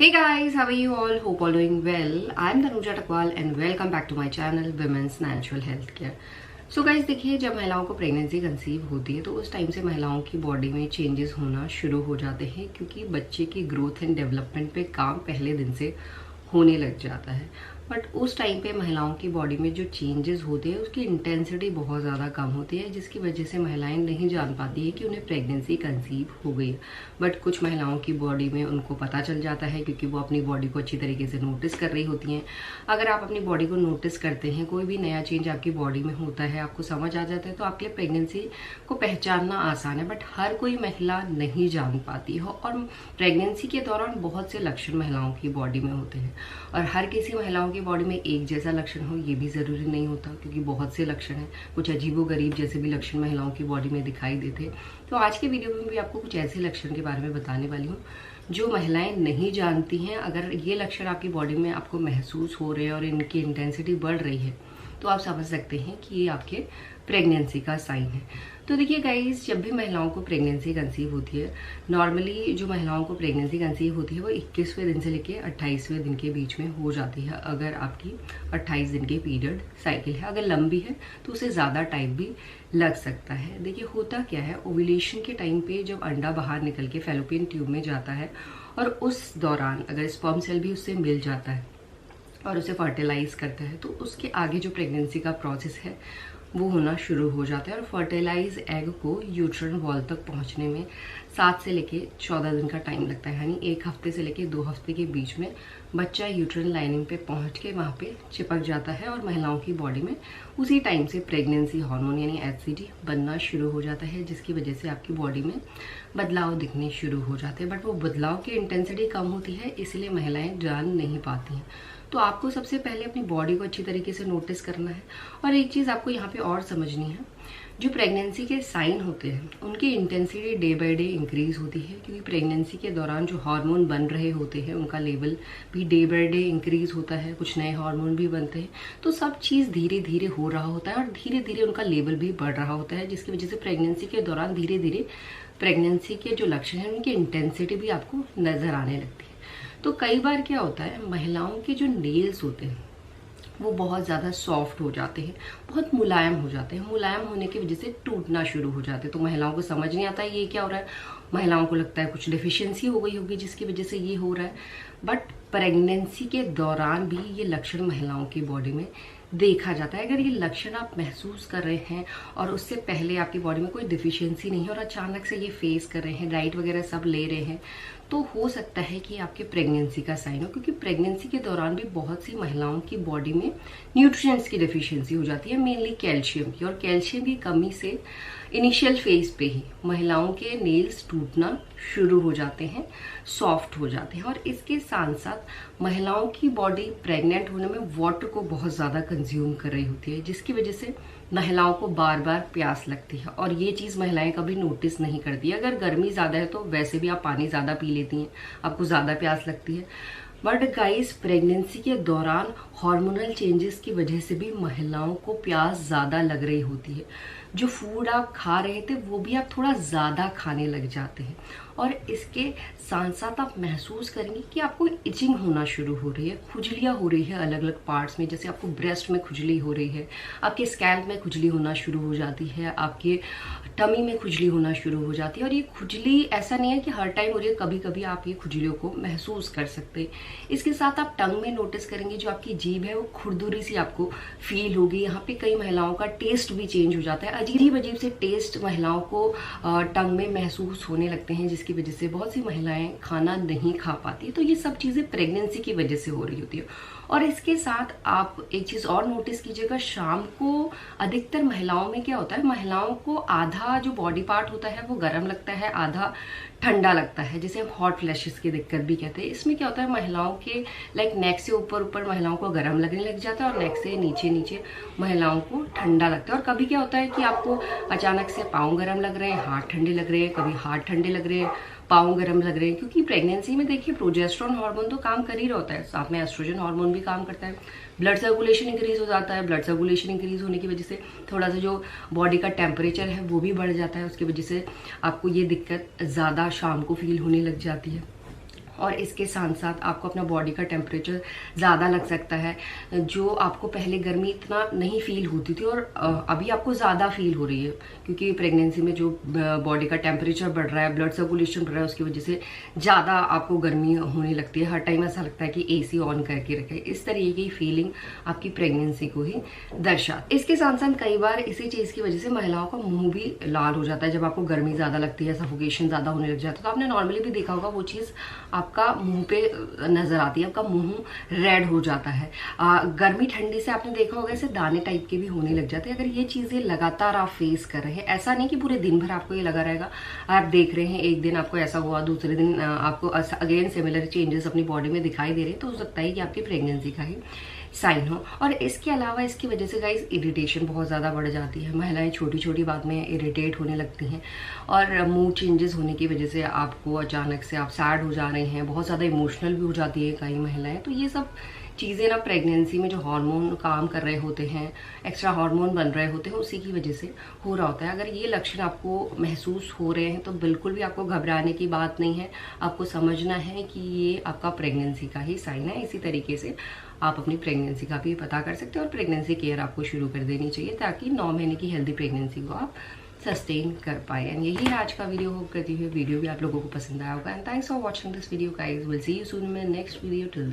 Hey guys, how are you all? Hope all doing well. I'm Tanuja Takwal and welcome back to my channel Women's Natural Health Care. So guys देखिए, जब महिलाओं को pregnancy conceive होती है तो उस time से महिलाओं की बॉडी में चेंजेस होना शुरू हो जाते हैं, क्योंकि बच्चे की ग्रोथ एंड डेवलपमेंट पे काम पहले दिन से होने लग जाता है। बट उस टाइम पे महिलाओं की बॉडी में जो चेंजेस होते हैं उसकी इंटेंसिटी बहुत ज़्यादा कम होती है, जिसकी वजह से महिलाएं नहीं जान पाती है कि उन्हें प्रेगनेंसी कंसीव हो गई है। बट कुछ महिलाओं की बॉडी में उनको पता चल जाता है, क्योंकि वो अपनी बॉडी को अच्छी तरीके से नोटिस कर रही होती हैं। अगर आप अपनी बॉडी को नोटिस करते हैं, कोई भी नया चेंज आपकी बॉडी में होता है, आपको समझ आ जाता है, तो आपके लिए प्रेगनेंसी को पहचानना आसान है। बट हर कोई महिला नहीं जान पाती हो, और प्रेगनेंसी के दौरान बहुत से लक्षण महिलाओं की बॉडी में होते हैं, और हर किसी महिलाओं की बॉडी में एक जैसा लक्षण हो ये भी ज़रूरी नहीं होता, क्योंकि बहुत से लक्षण हैं। कुछ अजीबोगरीब जैसे भी लक्षण महिलाओं की बॉडी में दिखाई देते। तो आज के वीडियो में भी आपको कुछ ऐसे लक्षण के बारे में बताने वाली हूँ जो महिलाएं नहीं जानती हैं। अगर ये लक्षण आपकी बॉडी में आपको महसूस हो रहे हैं और इनकी इंटेंसिटी बढ़ रही है, तो आप समझ सकते हैं कि ये आपके प्रेगनेंसी का साइन है। तो देखिए गाइस, जब भी महिलाओं को प्रेगनेंसी कंसीव होती है, नॉर्मली जो महिलाओं को प्रेगनेंसी कंसीव होती है वो 21वें दिन से लेके 28वें दिन के बीच में हो जाती है, अगर आपकी 28 दिन की पीरियड साइकिल है। अगर लंबी है तो उसे ज़्यादा टाइम भी लग सकता है। देखिए, होता क्या है, ओव्यूलेशन के टाइम पे जब अंडा बाहर निकल के फैलोपियन ट्यूब में जाता है, और उस दौरान अगर स्पर्म सेल भी उससे मिल जाता है और उसे फर्टिलाइज करता है, तो उसके आगे जो प्रेगनेंसी का प्रोसेस है वो होना शुरू हो जाता है। और फर्टिलाइज एग को यूट्रन वॉल तक पहुंचने में 7 से लेके 14 दिन का टाइम लगता है, यानी 1 हफ्ते से लेके 2 हफ्ते के बीच में बच्चा यूट्रन लाइनिंग पे पहुंच के वहाँ पे चिपक जाता है, और महिलाओं की बॉडी में उसी टाइम से प्रेगनेंसी हार्मोन यानी HCG बनना शुरू हो जाता है, जिसकी वजह से आपकी बॉडी में बदलाव दिखने शुरू हो जाते हैं। बट वो बदलाव की इंटेंसिटी कम होती है, इसलिए महिलाएं जान नहीं पाती हैं। तो आपको सबसे पहले अपनी बॉडी को अच्छी तरीके से नोटिस करना है। और एक चीज़ आपको यहाँ पे और समझनी है, जो प्रेगनेंसी के साइन होते हैं उनकी intensity day by day increase होती है, क्योंकि प्रेगनेंसी के दौरान जो हार्मोन बन रहे होते हैं उनका लेवल भी डे बाय डे इंक्रीज होता है, कुछ नए हार्मोन भी बनते हैं। तो सब चीज़ धीरे धीरे हो रहा होता है, और धीरे धीरे उनका लेवल भी बढ़ रहा होता है, जिसकी वजह से प्रेगनेंसी के दौरान धीरे धीरे प्रेगनेंसी के जो लक्षण हैं उनकी इंटेंसिटी भी आपको नजर आने लगती है। तो कई बार क्या होता है, महिलाओं के जो नेल्स होते हैं वो बहुत ज़्यादा सॉफ्ट हो जाते हैं, बहुत मुलायम हो जाते हैं। मुलायम होने की वजह से टूटना शुरू हो जाते हैं। तो महिलाओं को समझ नहीं आता ये क्या हो रहा है, महिलाओं को लगता है कुछ डेफिशिएंसी हो गई होगी जिसकी वजह से ये हो रहा है। बट प्रेगनेंसी के दौरान भी ये लक्षण महिलाओं की बॉडी में देखा जाता है। अगर ये लक्षण आप महसूस कर रहे हैं और उससे पहले आपकी बॉडी में कोई डिफिशियंसी नहीं है, और अचानक से ये फेस कर रहे हैं, डाइट वगैरह सब ले रहे हैं, तो हो सकता है कि आपके प्रेगनेंसी का साइन हो। क्योंकि प्रेगनेंसी के दौरान भी बहुत सी महिलाओं की बॉडी में न्यूट्रिएंट्स की डेफिशिएंसी हो जाती है, मेनली कैल्शियम की। और कैल्शियम की कमी से इनिशियल फेज पे ही महिलाओं के नेल्स टूटना शुरू हो जाते हैं, सॉफ्ट हो जाते हैं। और इसके साथ साथ महिलाओं की बॉडी प्रेग्नेंट होने में वाटर को बहुत ज़्यादा कंज्यूम कर रही होती है, जिसकी वजह से महिलाओं को बार बार प्यास लगती है। और ये चीज़ महिलाएं कभी नोटिस नहीं करती है। अगर गर्मी ज़्यादा है तो वैसे भी आप पानी ज़्यादा पी लेती हैं, आपको ज़्यादा प्यास लगती है। बट गाइस, प्रेगनेंसी के दौरान हार्मोनल चेंजेस की वजह से भी महिलाओं को प्यास ज़्यादा लग रही होती है। जो फूड आप खा रहे थे वो भी आप थोड़ा ज़्यादा खाने लग जाते हैं, और इसके साथ साथ आप महसूस करेंगे कि आपको इचिंग होना शुरू हो रही है, खुजलियाँ हो रही है अलग अलग पार्ट्स में। जैसे आपको ब्रेस्ट में खुजली हो रही है, आपके स्कैल्प में खुजली होना शुरू हो जाती है, आपके टमी में खुजली होना शुरू हो जाती है। और ये खुजली ऐसा नहीं है कि हर टाइम हो रही है, कभी कभी आप ये खुजलियों को महसूस कर सकते हैं। इसके साथ आप टंग में नोटिस करेंगे, जो आपकी जीभ है वो खुरदुरी सी आपको फील होगी। यहाँ पे कई महिलाओं का टेस्ट भी चेंज हो जाता है, अजीब अजीब से टेस्ट महिलाओं को टंग में महसूस होने लगते हैं, जिसकी वजह से बहुत सी महिलाएं खाना नहीं खा पाती। तो ये सब चीज़ें प्रेगनेंसी की वजह से हो रही होती है। और इसके साथ आप एक चीज़ और नोटिस कीजिएगा, शाम को अधिकतर महिलाओं में क्या होता है, महिलाओं को आधा जो बॉडी पार्ट होता है वो गर्म लगता है, आधा ठंडा लगता है, जिसे हम हॉट फ्लैशेस की दिक्कत भी कहते हैं। इसमें क्या होता है, महिलाओं के लाइक नेक से ऊपर ऊपर महिलाओं को गर्म लगने लग जाता है, और नेक से नीचे नीचे महिलाओं को ठंडा लगता है। और कभी क्या होता है कि आपको अचानक से पाँव गर्म लग रहे हैं, हाथ ठंडे लग रहे हैं, कभी हाथ ठंडे लग रहे हैं, पाँव गर्म लग रहे हैं। क्योंकि प्रेगनेंसी में देखिए, प्रोजेस्टेरोन हार्मोन तो काम कर ही रहा होता है, साथ में एस्ट्रोजन हार्मोन भी काम करता है। ब्लड सर्कुलेशन इंक्रीज हो जाता है, ब्लड सर्कुलेशन इंक्रीज होने की वजह से थोड़ा सा जो बॉडी का टेम्परेचर है वो भी बढ़ जाता है, उसकी वजह से आपको ये दिक्कत ज़्यादा शाम को फील होने लग जाती है। और इसके साथ साथ आपको अपना बॉडी का टेम्परेचर ज़्यादा लग सकता है। जो आपको पहले गर्मी इतना नहीं फील होती थी और अभी आपको ज़्यादा फील हो रही है, क्योंकि प्रेगनेंसी में जो बॉडी का टेम्परेचर बढ़ रहा है, ब्लड सर्कुलेशन बढ़ रहा है, उसकी वजह से ज़्यादा आपको गर्मी होने लगती है। हर टाइम ऐसा लगता है कि AC ऑन करके रखें। इस तरीके की फीलिंग आपकी प्रेगनेंसी को ही दर्शाती। इसके साथ साथ कई बार इसी चीज़ की वजह से महिलाओं का मुंह भी लाल हो जाता है। जब आपको गर्मी ज़्यादा लगती है, सफोकेशन ज़्यादा होने लग जाता है, तो आपने नॉर्मली भी देखा होगा वो चीज़ आपका मुंह पे नजर आती है, आपका मुंह रेड हो जाता है। गर्मी ठंडी से आपने देखा होगा ऐसे दाने टाइप के भी होने लग जाते हैं। अगर ये चीजें लगातार आप फेस कर रहे हैं, ऐसा नहीं कि पूरे दिन भर आपको ये लगा रहेगा, आप देख रहे हैं एक दिन आपको ऐसा हुआ, दूसरे दिन आपको अगेन सिमिलर चेंजेस अपनी बॉडी में दिखाई दे रहे हैं, तो हो सकता है कि आपकी प्रेगनेंसी का ही साइन हो। और इसके अलावा इसकी वजह से गाइस इरिटेशन बहुत ज़्यादा बढ़ जाती है। महिलाएं छोटी छोटी बात में इरिटेट होने लगती हैं और मूड चेंजेस होने की वजह से आपको अचानक से आप सैड हो जा रहे हैं, बहुत ज़्यादा इमोशनल भी हो जाती है कई महिलाएं। तो ये सब चीज़ें ना प्रेगनेंसी में जो हार्मोन काम कर रहे होते हैं, एक्स्ट्रा हार्मोन बन रहे होते हैं, उसी की वजह से हो रहा होता है। अगर ये लक्षण आपको महसूस हो रहे हैं तो बिल्कुल भी आपको घबराने की बात नहीं है। आपको समझना है कि ये आपका प्रेगनेंसी का ही साइन है। इसी तरीके से आप अपनी प्रेगनेंसी का भी पता कर सकते हैं और प्रेगनेंसी केयर आपको शुरू कर देनी चाहिए, ताकि 9 महीने की हेल्दी प्रेगनेंसी को आप सस्टेन कर पाए। एंड यही है आज का वीडियो। होप करती हुई वीडियो भी आप लोगों को पसंद आया होगा। And thanks for watching this video guys. Will see you soon in my next video. Till then